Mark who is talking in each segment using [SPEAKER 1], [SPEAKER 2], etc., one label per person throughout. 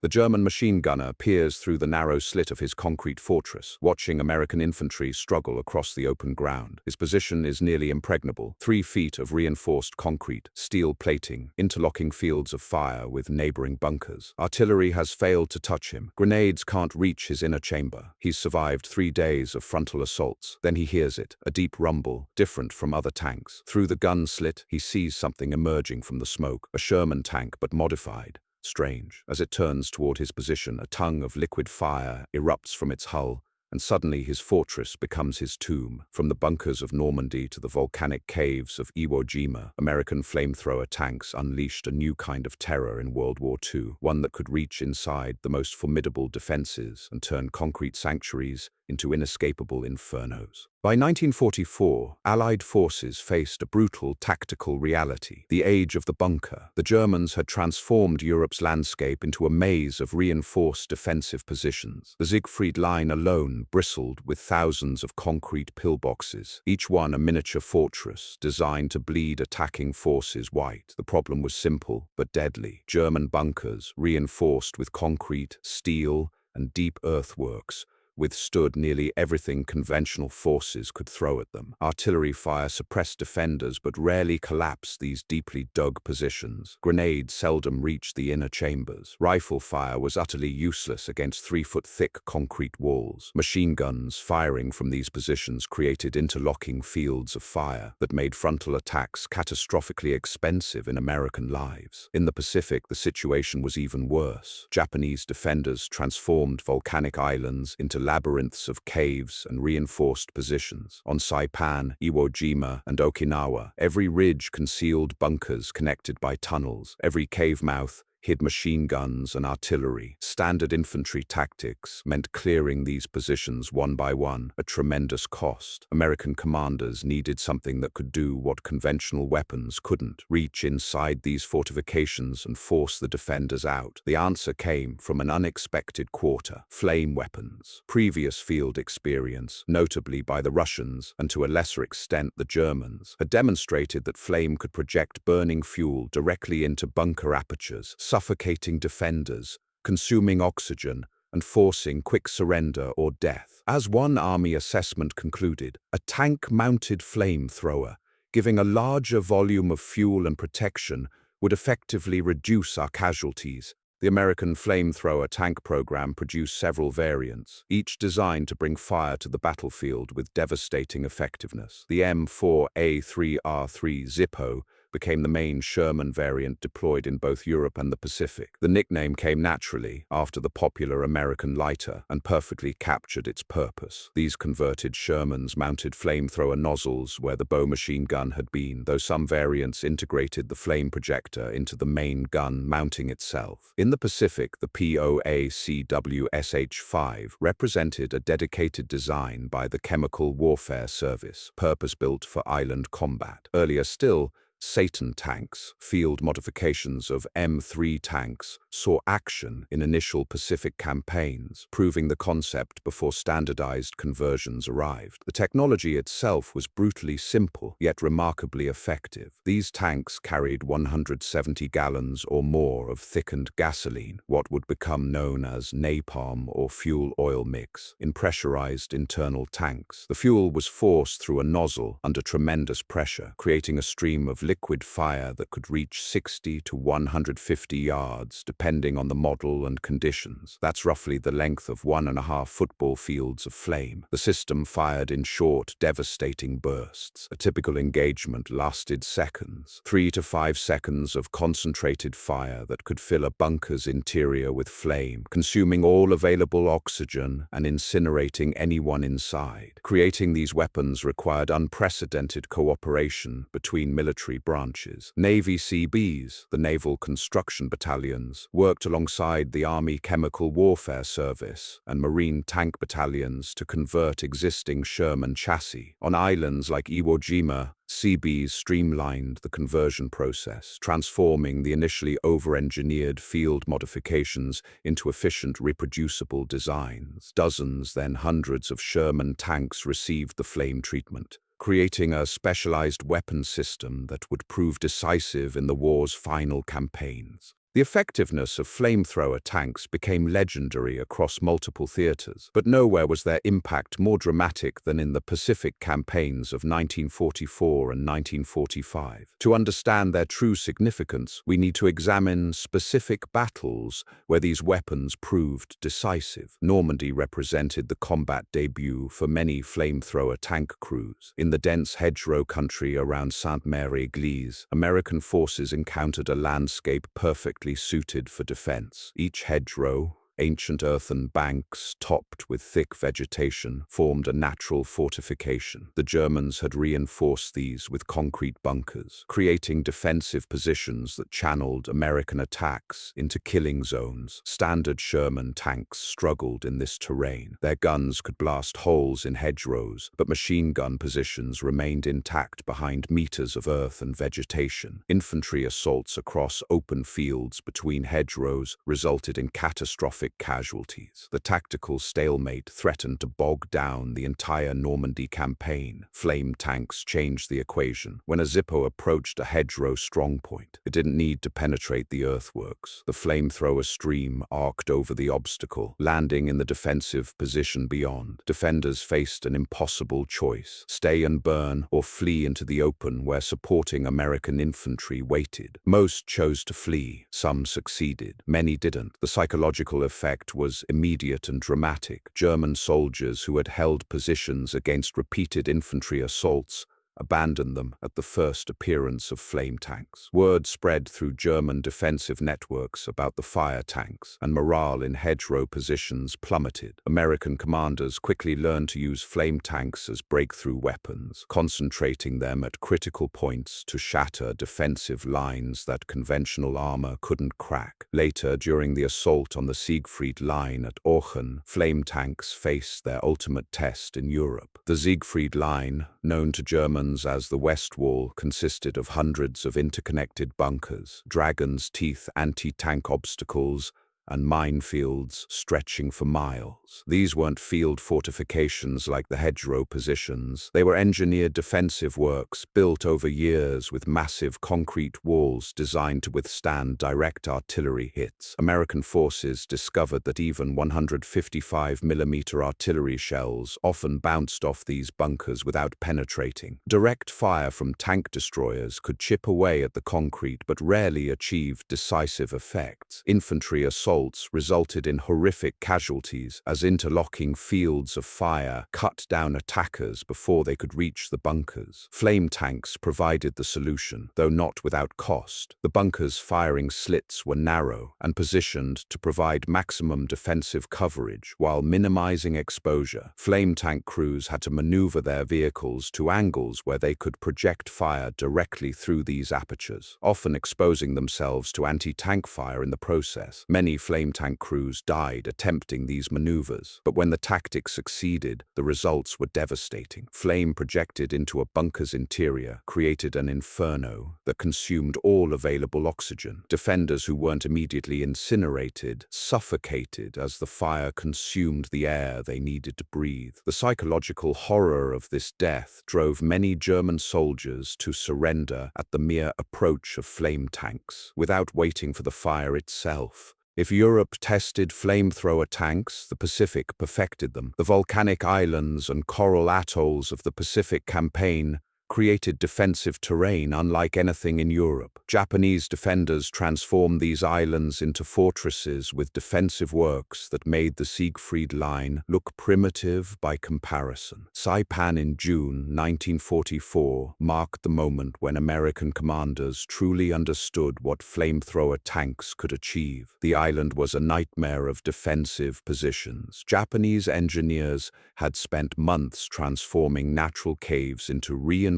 [SPEAKER 1] The German machine gunner peers through the narrow slit of his concrete fortress, watching American infantry struggle across the open ground. His position is nearly impregnable. 3 feet of reinforced concrete, steel plating, interlocking fields of fire with neighboring bunkers. Artillery has failed to touch him. Grenades can't reach his inner chamber. He's survived 3 days of frontal assaults. Then he hears it, a deep rumble, different from other tanks. Through the gun slit, he sees something emerging from the smoke, a Sherman tank but modified. Strange. As it turns toward his position, a tongue of liquid fire erupts from its hull, and suddenly his fortress becomes his tomb. From the bunkers of Normandy to the volcanic caves of Iwo Jima, American flamethrower tanks unleashed a new kind of terror in World War II, one that could reach inside the most formidable defenses and turn concrete sanctuaries into inescapable infernos. By 1944, Allied forces faced a brutal tactical reality, the age of the bunker. The Germans had transformed Europe's landscape into a maze of reinforced defensive positions. The Siegfried Line alone bristled with thousands of concrete pillboxes, each one a miniature fortress designed to bleed attacking forces white. The problem was simple but deadly. German bunkers, reinforced with concrete, steel, and deep earthworks, withstood nearly everything conventional forces could throw at them. Artillery fire suppressed defenders but rarely collapsed these deeply dug positions. Grenades seldom reached the inner chambers. Rifle fire was utterly useless against 3-foot-thick concrete walls. Machine guns firing from these positions created interlocking fields of fire that made frontal attacks catastrophically expensive in American lives. In the Pacific, the situation was even worse. Japanese defenders transformed volcanic islands into labyrinths of caves and reinforced positions. On Saipan, Iwo Jima, and Okinawa, every ridge concealed bunkers connected by tunnels. Every cave mouth hid machine guns and artillery. Standard infantry tactics meant clearing these positions one by one at tremendous cost. American commanders needed something that could do what conventional weapons couldn't: reach inside these fortifications and force the defenders out. The answer came from an unexpected quarter: flame weapons. Previous field experience, notably by the Russians and to a lesser extent the Germans, had demonstrated that flame could project burning fuel directly into bunker apertures, suffocating defenders, consuming oxygen, and forcing quick surrender or death. As one army assessment concluded, a tank-mounted flamethrower, giving a larger volume of fuel and protection, would effectively reduce our casualties. The American flamethrower tank program produced several variants, each designed to bring fire to the battlefield with devastating effectiveness. The M4A3R3 Zippo became the main Sherman variant deployed in both Europe and the Pacific. The nickname came naturally after the popular American lighter and perfectly captured its purpose. These converted Shermans mounted flamethrower nozzles where the bow machine gun had been, though some variants integrated the flame projector into the main gun mounting itself. In the Pacific, the POACWSH-5 represented a dedicated design by the Chemical Warfare Service, purpose-built for island combat. Earlier still, Satan tanks, field modifications of M3 tanks, saw action in initial Pacific campaigns, proving the concept before standardized conversions arrived. The technology itself was brutally simple, yet remarkably effective. These tanks carried 170 gallons or more of thickened gasoline, what would become known as napalm or fuel oil mix, in pressurized internal tanks. The fuel was forced through a nozzle under tremendous pressure, creating a stream of liquid fire that could reach 60 to 150 yards, depending on the model and conditions. That's roughly the length of 1.5 football fields of flame. The system fired in short, devastating bursts. A typical engagement lasted seconds, 3 to 5 seconds of concentrated fire that could fill a bunker's interior with flame, consuming all available oxygen and incinerating anyone inside. Creating these weapons required unprecedented cooperation between military branches. Navy CBs, the Naval Construction Battalions, worked alongside the Army Chemical Warfare Service and Marine Tank Battalions to convert existing Sherman chassis. On islands like Iwo Jima, CBs streamlined the conversion process, transforming the initially over-engineered field modifications into efficient, reproducible designs. Dozens, then hundreds of Sherman tanks received the flame treatment, creating a specialized weapon system that would prove decisive in the war's final campaigns. The effectiveness of flamethrower tanks became legendary across multiple theaters, but nowhere was their impact more dramatic than in the Pacific campaigns of 1944 and 1945. To understand their true significance, we need to examine specific battles where these weapons proved decisive. Normandy represented the combat debut for many flamethrower tank crews. In the dense hedgerow country around Sainte-Mère-Église, American forces encountered a landscape perfectly suited for defense. Each hedgerow, ancient earthen banks topped with thick vegetation, formed a natural fortification. The Germans had reinforced these with concrete bunkers, creating defensive positions that channeled American attacks into killing zones. Standard Sherman tanks struggled in this terrain. Their guns could blast holes in hedgerows, but machine gun positions remained intact behind meters of earth and vegetation. Infantry assaults across open fields between hedgerows resulted in catastrophic casualties. The tactical stalemate threatened to bog down the entire Normandy campaign. Flame tanks changed the equation. When a Zippo approached a hedgerow strongpoint, it didn't need to penetrate the earthworks. The flamethrower stream arced over the obstacle, landing in the defensive position beyond. Defenders faced an impossible choice: stay and burn, or flee into the open where supporting American infantry waited. Most chose to flee. Some succeeded. Many didn't. The psychological effect was immediate and dramatic. German soldiers who had held positions against repeated infantry assaults abandoned them at the first appearance of flame tanks. Word spread through German defensive networks about the fire tanks, and morale in hedgerow positions plummeted. American commanders quickly learned to use flame tanks as breakthrough weapons, concentrating them at critical points to shatter defensive lines that conventional armor couldn't crack. Later, during the assault on the Siegfried Line at Aachen, flame tanks faced their ultimate test in Europe. The Siegfried Line, known to Germans as the West Wall, consisted of hundreds of interconnected bunkers, dragon's teeth anti-tank obstacles, and minefields stretching for miles. These weren't field fortifications like the hedgerow positions. They were engineered defensive works built over years with massive concrete walls designed to withstand direct artillery hits. American forces discovered that even 155mm artillery shells often bounced off these bunkers without penetrating. Direct fire from tank destroyers could chip away at the concrete but rarely achieve decisive effects. Infantry assaults resulted in horrific casualties as interlocking fields of fire cut down attackers before they could reach the bunkers. Flame tanks provided the solution, though not without cost. The bunkers' firing slits were narrow and positioned to provide maximum defensive coverage while minimizing exposure. Flame tank crews had to maneuver their vehicles to angles where they could project fire directly through these apertures, often exposing themselves to anti-tank fire in the process. Many flame tank crews died attempting these maneuvers, but when the tactic succeeded, the results were devastating. Flame projected into a bunker's interior created an inferno that consumed all available oxygen. Defenders who weren't immediately incinerated suffocated as the fire consumed the air they needed to breathe. The psychological horror of this death drove many German soldiers to surrender at the mere approach of flame tanks, without waiting for the fire itself. If Europe tested flamethrower tanks, the Pacific perfected them. The volcanic islands and coral atolls of the Pacific campaign created defensive terrain unlike anything in Europe. Japanese defenders transformed these islands into fortresses with defensive works that made the Siegfried Line look primitive by comparison. Saipan in June 1944 marked the moment when American commanders truly understood what flamethrower tanks could achieve. The island was a nightmare of defensive positions. Japanese engineers had spent months transforming natural caves into reinforced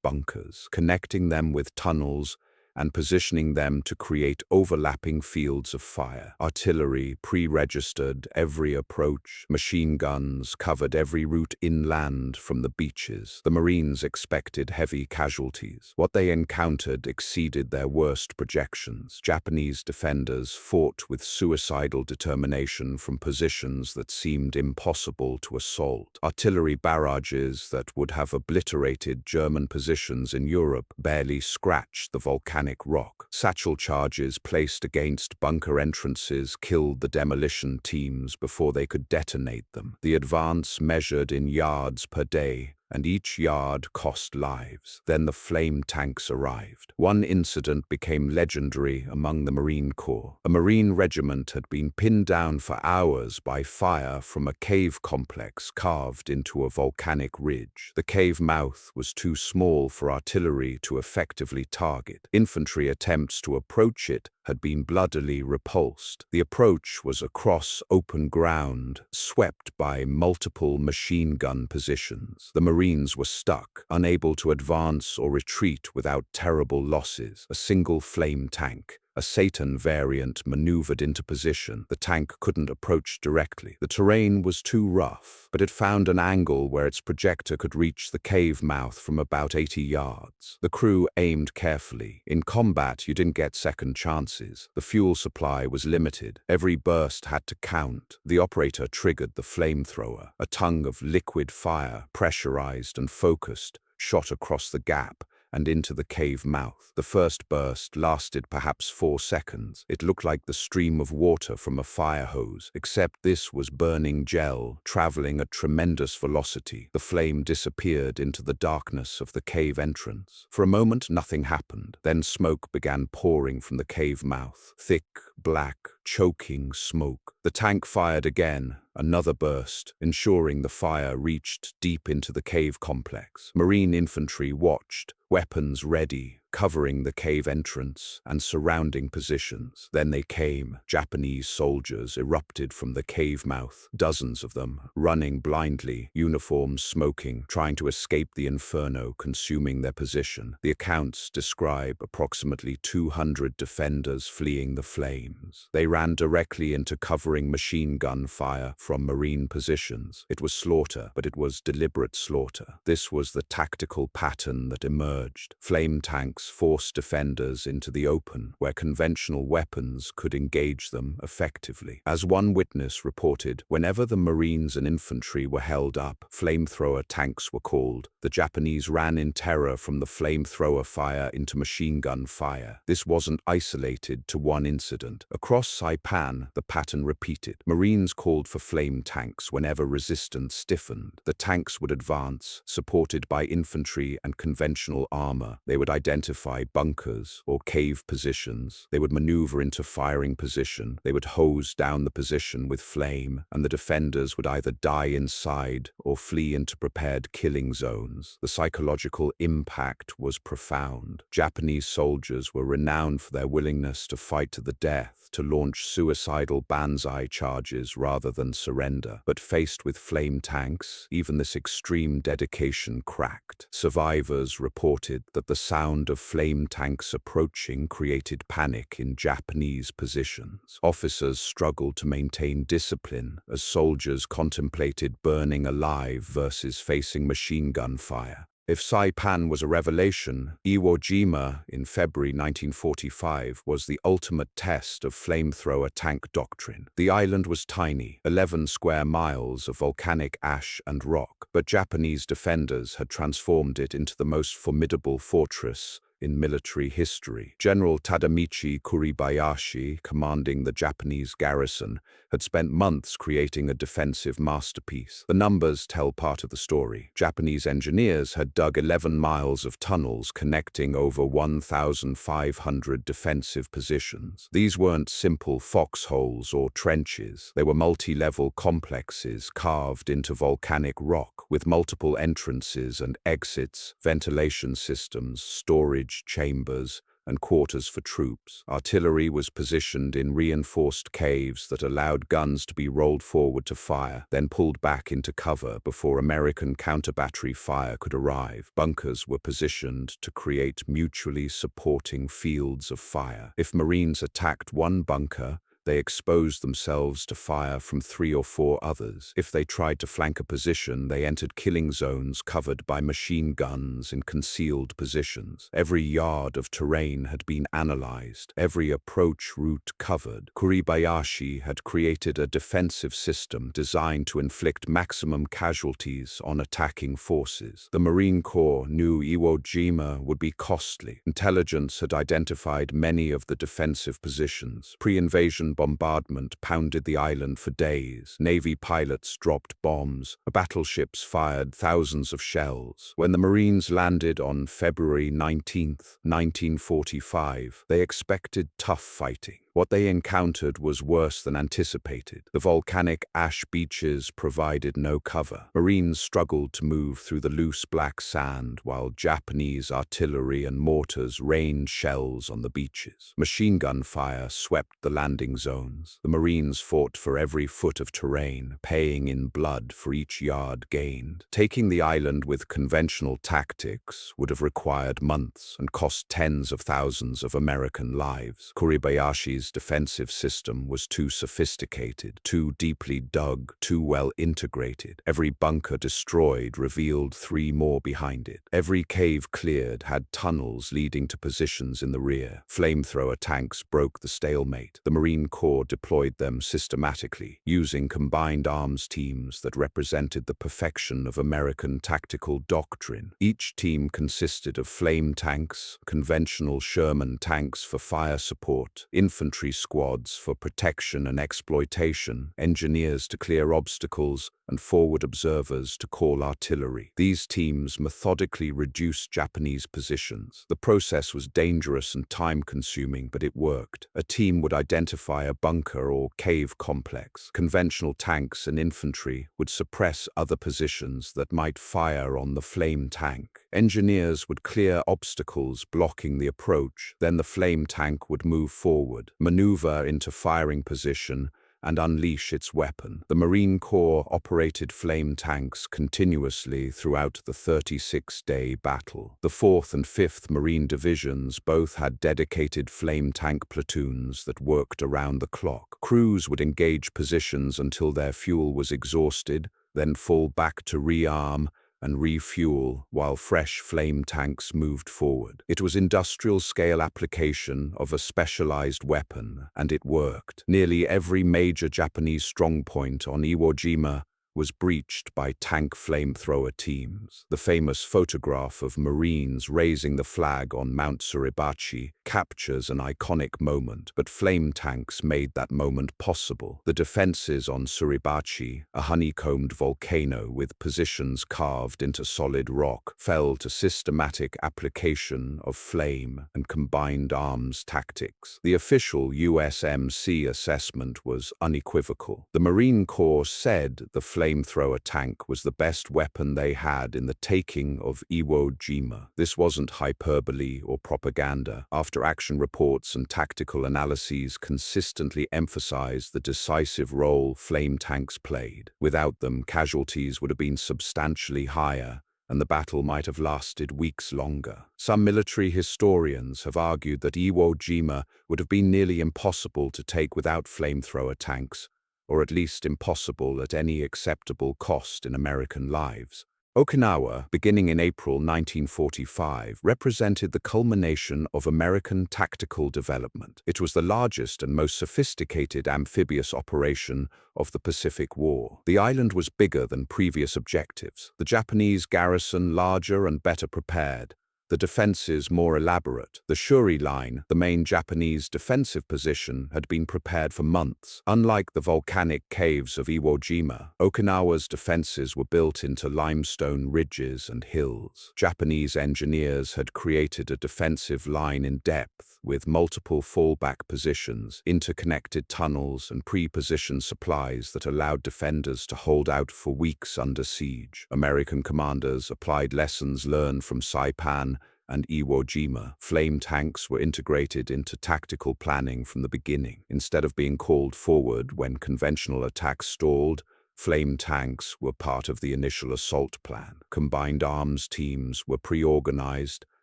[SPEAKER 1] bunkers, connecting them with tunnels and positioning them to create overlapping fields of fire. Artillery pre-registered every approach. Machine guns covered every route inland from the beaches. The Marines expected heavy casualties. What they encountered exceeded their worst projections. Japanese defenders fought with suicidal determination from positions that seemed impossible to assault. Artillery barrages that would have obliterated German positions in Europe barely scratched the volcanic volcanic rock. Satchel charges placed against bunker entrances killed the demolition teams before they could detonate them. The advance measured in yards per day, and each yard cost lives. Then the flame tanks arrived. One incident became legendary among the Marine Corps. A Marine regiment had been pinned down for hours by fire from a cave complex carved into a volcanic ridge. The cave mouth was too small for artillery to effectively target. Infantry attempts to approach it had been bloodily repulsed. The approach was across open ground, swept by multiple machine gun positions. The Marines were stuck, unable to advance or retreat without terrible losses. A single flame tank, a Satan variant, maneuvered into position. The tank couldn't approach directly. The terrain was too rough, but it found an angle where its projector could reach the cave mouth from about 80 yards. The crew aimed carefully. In combat, you didn't get second chances. The fuel supply was limited. Every burst had to count. The operator triggered the flamethrower. A tongue of liquid fire, pressurized and focused, shot across the gap and into the cave mouth. The first burst lasted perhaps 4 seconds. It looked like the stream of water from a fire hose, except this was burning gel, traveling at tremendous velocity. The flame disappeared into the darkness of the cave entrance. For a moment, nothing happened. Then smoke began pouring from the cave mouth. Thick, black, choking smoke. The tank fired again. Another burst, ensuring the fire reached deep into the cave complex. Marine infantry watched, weapons ready, covering the cave entrance and surrounding positions. Then they came. Japanese soldiers erupted from the cave mouth, dozens of them, running blindly, uniforms smoking, trying to escape the inferno consuming their position. The accounts describe approximately 200 defenders fleeing the flames. They ran directly into covering machine gun fire from Marine positions. It was slaughter, but it was deliberate slaughter. This was the tactical pattern that emerged. Flame tanks forced defenders into the open, where conventional weapons could engage them effectively. As one witness reported, whenever the Marines and infantry were held up, flamethrower tanks were called. The Japanese ran in terror from the flamethrower fire into machine gun fire. This wasn't isolated to one incident. Across Saipan, the pattern repeated. Marines called for flame tanks whenever resistance stiffened. The tanks would advance, supported by infantry and conventional armor. They would identify bunkers or cave positions. They would maneuver into firing position. They would hose down the position with flame, and the defenders would either die inside or flee into prepared killing zones. The psychological impact was profound. Japanese soldiers were renowned for their willingness to fight to the death, to launch suicidal banzai charges rather than surrender. But faced with flame tanks, even this extreme dedication cracked. Survivors reported that the sound of flame tanks approaching created panic in Japanese positions. Officers struggled to maintain discipline as soldiers contemplated burning alive versus facing machine gun fire. If Saipan was a revelation, Iwo Jima in February 1945 was the ultimate test of flamethrower tank doctrine. The island was tiny, 11 square miles of volcanic ash and rock, but Japanese defenders had transformed it into the most formidable fortress in military history. General Tadamichi Kuribayashi, commanding the Japanese garrison, had spent months creating a defensive masterpiece. The numbers tell part of the story. Japanese engineers had dug 11 miles of tunnels connecting over 1,500 defensive positions. These weren't simple foxholes or trenches. They were multi-level complexes carved into volcanic rock with multiple entrances and exits, ventilation systems, storage chambers, and quarters for troops. Artillery was positioned in reinforced caves that allowed guns to be rolled forward to fire, then pulled back into cover before American counter-battery fire could arrive. Bunkers were positioned to create mutually supporting fields of fire. If Marines attacked one bunker, they exposed themselves to fire from 3 or 4 others. If they tried to flank a position, they entered killing zones covered by machine guns in concealed positions. Every yard of terrain had been analyzed, every approach route covered. Kuribayashi had created a defensive system designed to inflict maximum casualties on attacking forces. The Marine Corps knew Iwo Jima would be costly. Intelligence had identified many of the defensive positions. Pre-invasion bombardment pounded the island for days. Navy pilots dropped bombs. Battleships fired thousands of shells. When the Marines landed on February 19, 1945, they expected tough fighting. What they encountered was worse than anticipated. The volcanic ash beaches provided no cover. Marines struggled to move through the loose black sand while Japanese artillery and mortars rained shells on the beaches. Machine gun fire swept the landing zones. The Marines fought for every foot of terrain, paying in blood for each yard gained. Taking the island with conventional tactics would have required months and cost tens of thousands of American lives. Kuribayashi's defensive system was too sophisticated, too deeply dug, too well integrated. Every bunker destroyed revealed 3 more behind it. Every cave cleared had tunnels leading to positions in the rear. Flamethrower tanks broke the stalemate. The Marine Corps deployed them systematically, using combined arms teams that represented the perfection of American tactical doctrine. Each team consisted of flame tanks, conventional Sherman tanks for fire support, infantry squads for protection and exploitation, engineers to clear obstacles, and forward observers to call artillery. These teams methodically reduced Japanese positions. The process was dangerous and time-consuming, but it worked. A team would identify a bunker or cave complex. Conventional tanks and infantry would suppress other positions that might fire on the flame tank. Engineers would clear obstacles blocking the approach. Then the flame tank would move forward, maneuver into firing position, and unleash its weapon. The Marine Corps operated flame tanks continuously throughout the 36-day battle. The 4th and 5th Marine Divisions both had dedicated flame tank platoons that worked around the clock. Crews would engage positions until their fuel was exhausted, then fall back to rearm and refuel while fresh flame tanks moved forward. It was industrial-scale application of a specialized weapon, and it worked. Nearly every major Japanese strongpoint on Iwo Jima was breached by tank flamethrower teams. The famous photograph of Marines raising the flag on Mount Suribachi captures an iconic moment, but flame tanks made that moment possible. The defenses on Suribachi, a honeycombed volcano with positions carved into solid rock, fell to systematic application of flame and combined arms tactics. The official USMC assessment was unequivocal. The Marine Corps said the flamethrower tank was the best weapon they had in the taking of Iwo Jima. This wasn't hyperbole or propaganda. After-action reports and tactical analyses consistently emphasized the decisive role flame tanks played. Without them, casualties would have been substantially higher, and the battle might have lasted weeks longer. Some military historians have argued that Iwo Jima would have been nearly impossible to take without flamethrower tanks, or at least impossible at any acceptable cost in American lives. Okinawa, beginning in April 1945, represented the culmination of American tactical development. It was the largest and most sophisticated amphibious operation of the Pacific War. The island was bigger than previous objectives, the Japanese garrison larger and better prepared, the defenses more elaborate. The Shuri Line, the main Japanese defensive position, had been prepared for months. Unlike the volcanic caves of Iwo Jima, Okinawa's defenses were built into limestone ridges and hills. Japanese engineers had created a defensive line in depth, with multiple fallback positions, interconnected tunnels, and pre-positioned supplies that allowed defenders to hold out for weeks under siege. American commanders applied lessons learned from Saipan and Iwo Jima. Flame tanks were integrated into tactical planning from the beginning. Instead of being called forward when conventional attacks stalled, flame tanks were part of the initial assault plan. Combined arms teams were pre-organized,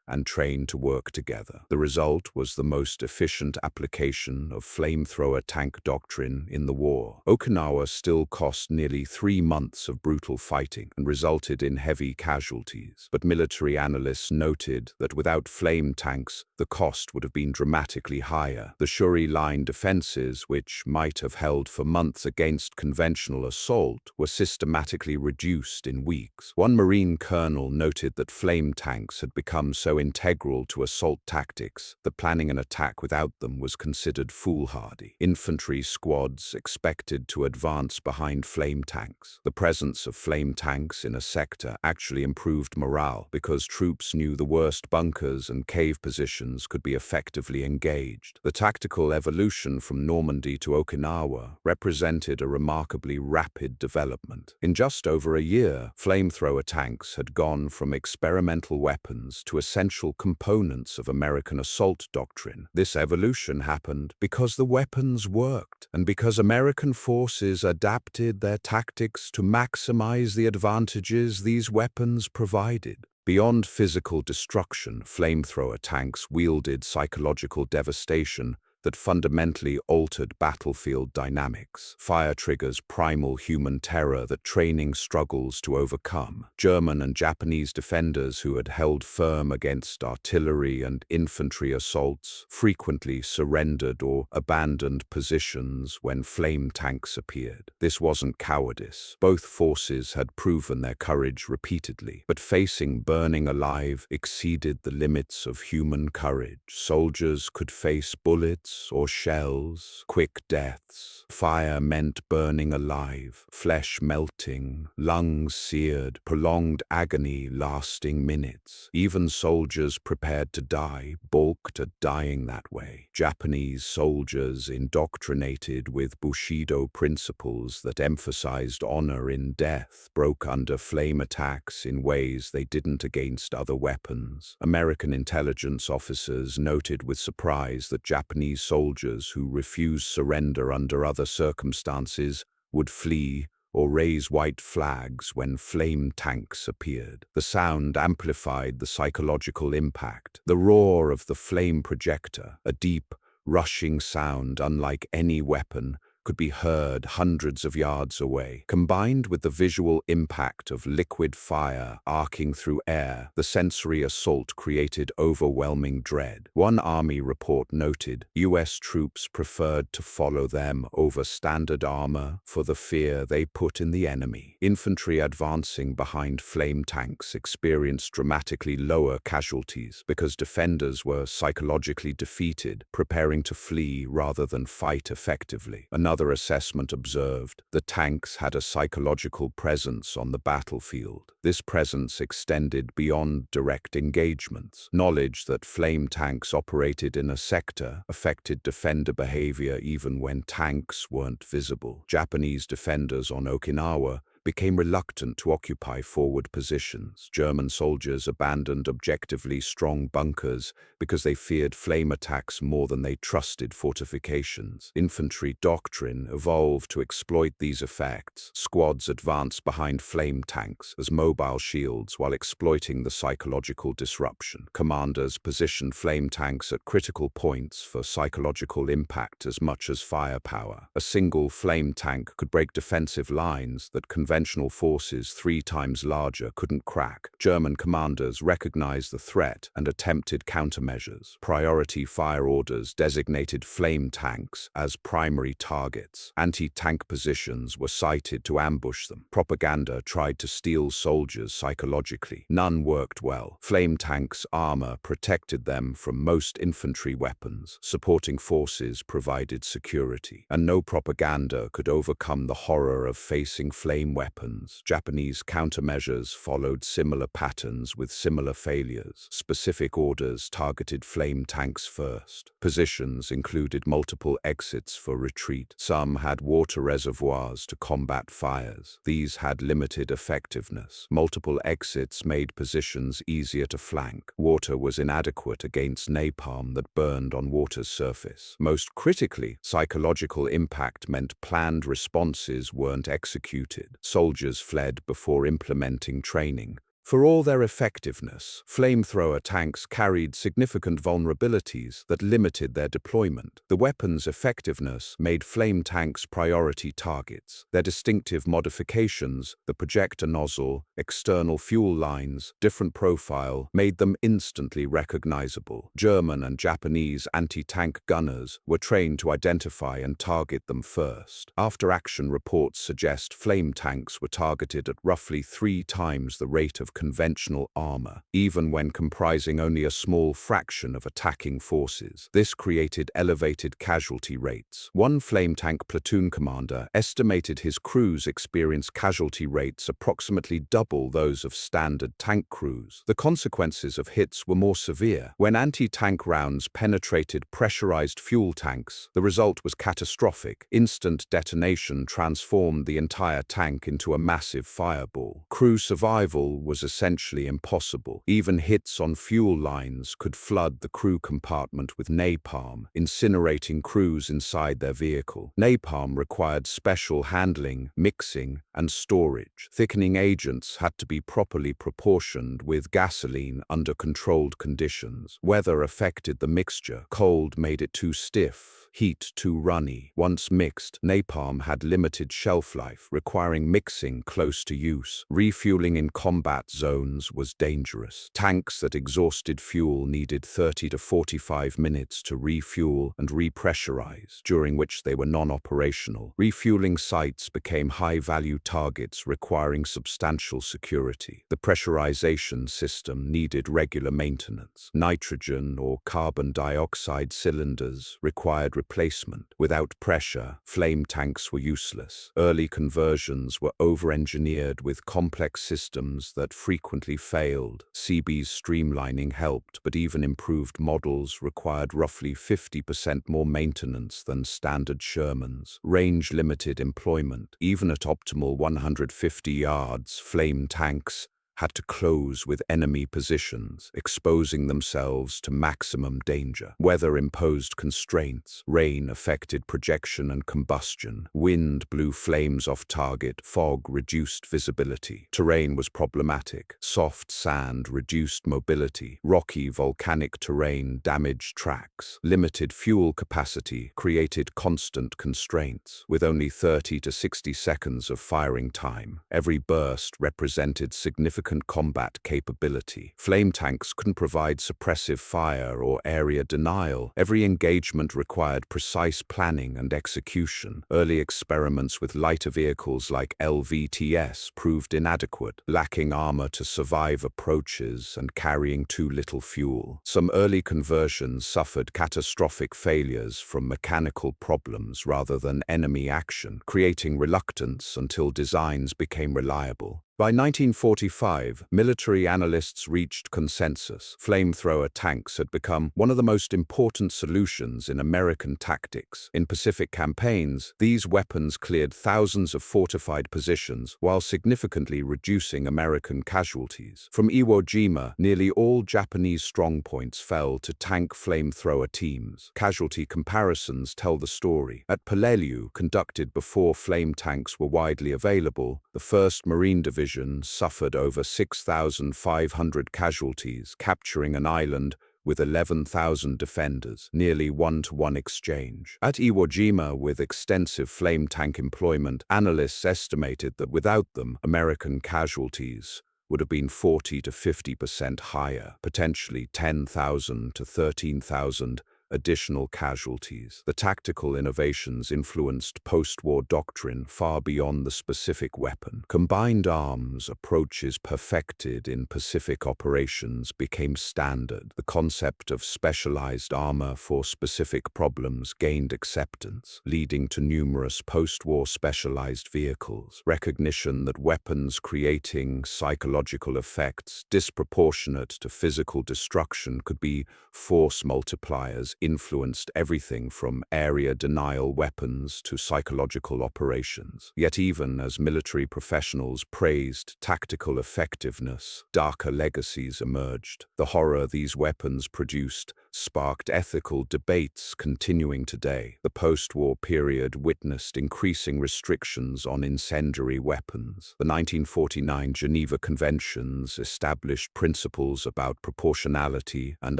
[SPEAKER 1] and trained to work together. The result was the most efficient application of flamethrower tank doctrine in the war. Okinawa still cost nearly 3 months of brutal fighting and resulted in heavy casualties, but military analysts noted that without flame tanks, the cost would have been dramatically higher. The Shuri line defenses, which might have held for months against conventional assault, were systematically reduced in weeks. One Marine colonel noted that flame tanks had become so integral to assault tactics that planning an attack without them was considered foolhardy. Infantry squads expected to advance behind flame tanks. The presence of flame tanks in a sector actually improved morale because troops knew the worst bunkers and cave positions could be effectively engaged. The tactical evolution from Normandy to Okinawa represented a remarkably rapid development. In just over a year, flamethrower tanks had gone from experimental weapons to essential components of American assault doctrine. This evolution happened because the weapons worked, and because American forces adapted their tactics to maximize the advantages these weapons provided. Beyond physical destruction, flamethrower tanks wielded psychological devastation that fundamentally altered battlefield dynamics. Fire triggers primal human terror that training struggles to overcome. German and Japanese defenders who had held firm against artillery and infantry assaults frequently surrendered or abandoned positions when flame tanks appeared. This wasn't cowardice. Both forces had proven their courage repeatedly, but facing burning alive exceeded the limits of human courage. Soldiers could face bullets or shells, quick deaths. Fire meant burning alive, flesh melting, lungs seared, prolonged agony lasting minutes. Even soldiers prepared to die balked at dying that way. Japanese soldiers indoctrinated with Bushido principles that emphasized honor in death broke under flame attacks in ways they didn't against other weapons. American intelligence officers noted with surprise that Japanese soldiers who refused surrender under other circumstances would flee or raise white flags when flame tanks appeared. The sound amplified the psychological impact. The roar of the flame projector, a deep, rushing sound unlike any weapon, could be heard hundreds of yards away. Combined with the visual impact of liquid fire arcing through air, the sensory assault created overwhelming dread. One Army report noted U.S. troops preferred to follow them over standard armor for the fear they put in the enemy. Infantry advancing behind flame tanks experienced dramatically lower casualties because defenders were psychologically defeated, preparing to flee rather than fight effectively. Another assessment observed the tanks had a psychological presence on the battlefield. This presence extended beyond direct engagements. Knowledge that flame tanks operated in a sector affected defender behavior even when tanks weren't visible. Japanese defenders on Okinawa became reluctant to occupy forward positions. German soldiers abandoned objectively strong bunkers because they feared flame attacks more than they trusted fortifications. Infantry doctrine evolved to exploit these effects. Squads advanced behind flame tanks as mobile shields while exploiting the psychological disruption. Commanders positioned flame tanks at critical points for psychological impact as much as firepower. A single flame tank could break defensive lines that conventional forces 3 times larger couldn't crack. German commanders recognized the threat and attempted countermeasures. Priority fire orders designated flame tanks as primary targets. Anti-tank positions were sighted to ambush them. Propaganda tried to steel soldiers psychologically. None worked well. Flame tanks' armor protected them from most infantry weapons. Supporting forces provided security. And no propaganda could overcome the horror of facing flame weapons. Japanese countermeasures followed similar patterns with similar failures. Specific orders targeted flame tanks first. Positions included multiple exits for retreat. Some had water reservoirs to combat fires. These had limited effectiveness. Multiple exits made positions easier to flank. Water was inadequate against napalm that burned on water's surface. Most critically, psychological impact meant planned responses weren't executed. Soldiers fled before implementing training. For all their effectiveness, flamethrower tanks carried significant vulnerabilities that limited their deployment. The weapon's effectiveness made flame tanks priority targets. Their distinctive modifications, the projector nozzle, external fuel lines, different profile, made them instantly recognizable. German and Japanese anti-tank gunners were trained to identify and target them first. After-action reports suggest flame tanks were targeted at roughly 3 times the rate of conventional armor, even when comprising only a small fraction of attacking forces. This created elevated casualty rates. One flame tank platoon commander estimated his crews experienced casualty rates approximately double those of standard tank crews. The consequences of hits were more severe. When anti-tank rounds penetrated pressurized fuel tanks, the result was catastrophic. Instant detonation transformed the entire tank into a massive fireball. Crew survival was essentially impossible. Even hits on fuel lines could flood the crew compartment with napalm, incinerating crews inside their vehicle. Napalm required special handling, mixing, and storage. Thickening agents had to be properly proportioned with gasoline under controlled conditions. Weather affected the mixture. Cold made it too stiff, heat too runny. Once mixed, napalm had limited shelf life, requiring mixing close to use. Refueling in combat zones was dangerous. Tanks that exhausted fuel needed 30 to 45 minutes to refuel and repressurize, during which they were non-operational. Refueling sites became high-value targets requiring substantial security. The pressurization system needed regular maintenance. Nitrogen or carbon dioxide cylinders required replacement. Without pressure, flame tanks were useless. Early conversions were over-engineered with complex systems that frequently failed. CB's streamlining helped, but even improved models required roughly 50% more maintenance than standard Shermans. Range-limited employment. Even at optimal 150 yards, flame tanks had to close with enemy positions, exposing themselves to maximum danger. Weather imposed constraints. Rain affected projection and combustion. Wind blew flames off target. Fog reduced visibility. Terrain was problematic. Soft sand reduced mobility. Rocky volcanic terrain damaged tracks. Limited fuel capacity created constant constraints. With only 30 to 60 seconds of firing time, every burst represented significant combat capability. Flame tanks couldn't provide suppressive fire or area denial. Every engagement required precise planning and execution. Early experiments with lighter vehicles like LVTS proved inadequate, lacking armor to survive approaches and carrying too little fuel. Some early conversions suffered catastrophic failures from mechanical problems rather than enemy action, creating reluctance until designs became reliable. By 1945, military analysts reached consensus. Flamethrower tanks had become one of the most important solutions in American tactics. In Pacific campaigns, these weapons cleared thousands of fortified positions while significantly reducing American casualties. From Iwo Jima, nearly all Japanese strongpoints fell to tank flamethrower teams. Casualty comparisons tell the story. At Peleliu, conducted before flame tanks were widely available, the 1st Marine Division suffered over 6,500 casualties, capturing an island with 11,000 defenders, nearly one-to-one exchange. At Iwo Jima, with extensive flame tank employment, analysts estimated that without them, American casualties would have been 40 to 50% higher, potentially 10,000 to 13,000 additional casualties. The tactical innovations influenced post-war doctrine far beyond the specific weapon. Combined arms approaches perfected in Pacific operations became standard. The concept of specialized armor for specific problems gained acceptance, leading to numerous post-war specialized vehicles. Recognition that weapons creating psychological effects disproportionate to physical destruction could be force multipliers influenced everything from area denial weapons to psychological operations. Yet even as military professionals praised tactical effectiveness, darker legacies emerged. The horror these weapons produced sparked ethical debates continuing today. The post-war period witnessed increasing restrictions on incendiary weapons. The 1949 Geneva Conventions established principles about proportionality and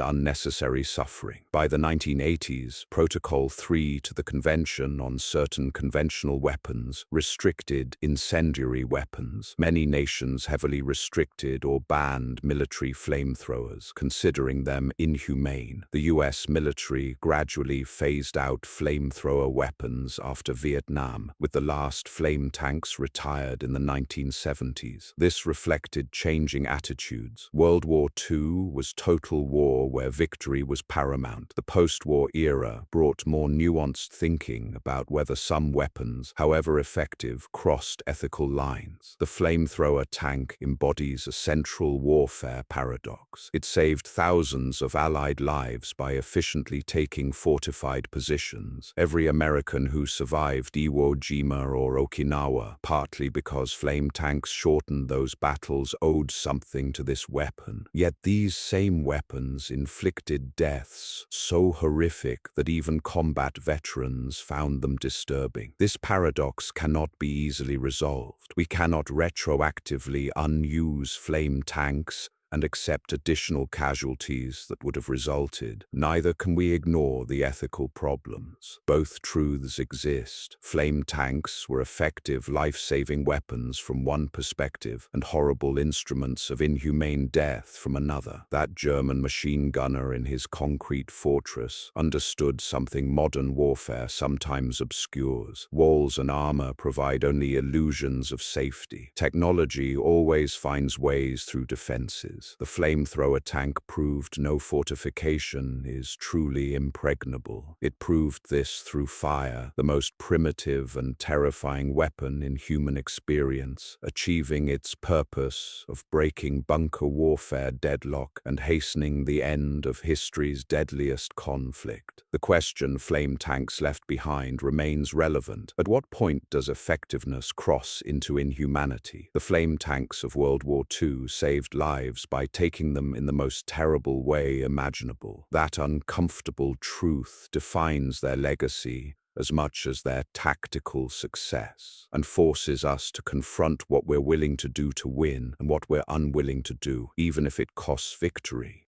[SPEAKER 1] unnecessary suffering. By the 1980s, Protocol 3 to the Convention on Certain Conventional Weapons restricted incendiary weapons. Many nations heavily restricted or banned military flamethrowers, considering them inhumane. The U.S. military gradually phased out flamethrower weapons after Vietnam, with the last flame tanks retired in the 1970s. This reflected changing attitudes. World War II was total war where victory was paramount. The post-war era brought more nuanced thinking about whether some weapons, however effective, crossed ethical lines. The flamethrower tank embodies a central warfare paradox. It saved thousands of Allied lives by efficiently taking fortified positions. Every American who survived Iwo Jima or Okinawa, partly because flame tanks shortened those battles, owed something to this weapon. Yet these same weapons inflicted deaths so horrific that even combat veterans found them disturbing. This paradox cannot be easily resolved. We cannot retroactively unuse flame tanks and accept additional casualties that would have resulted. Neither can we ignore the ethical problems. Both truths exist. Flame tanks were effective life-saving weapons from one perspective and horrible instruments of inhumane death from another. That German machine gunner in his concrete fortress understood something modern warfare sometimes obscures. Walls and armor provide only illusions of safety. Technology always finds ways through defenses. The flamethrower tank proved no fortification is truly impregnable. It proved this through fire, the most primitive and terrifying weapon in human experience, achieving its purpose of breaking bunker warfare deadlock and hastening the end of history's deadliest conflict. The question flame tanks left behind remains relevant. At what point does effectiveness cross into inhumanity? The flame tanks of World War II saved lives by taking them in the most terrible way imaginable. That uncomfortable truth defines their legacy as much as their tactical success, and forces us to confront what we're willing to do to win and what we're unwilling to do, even if it costs victory.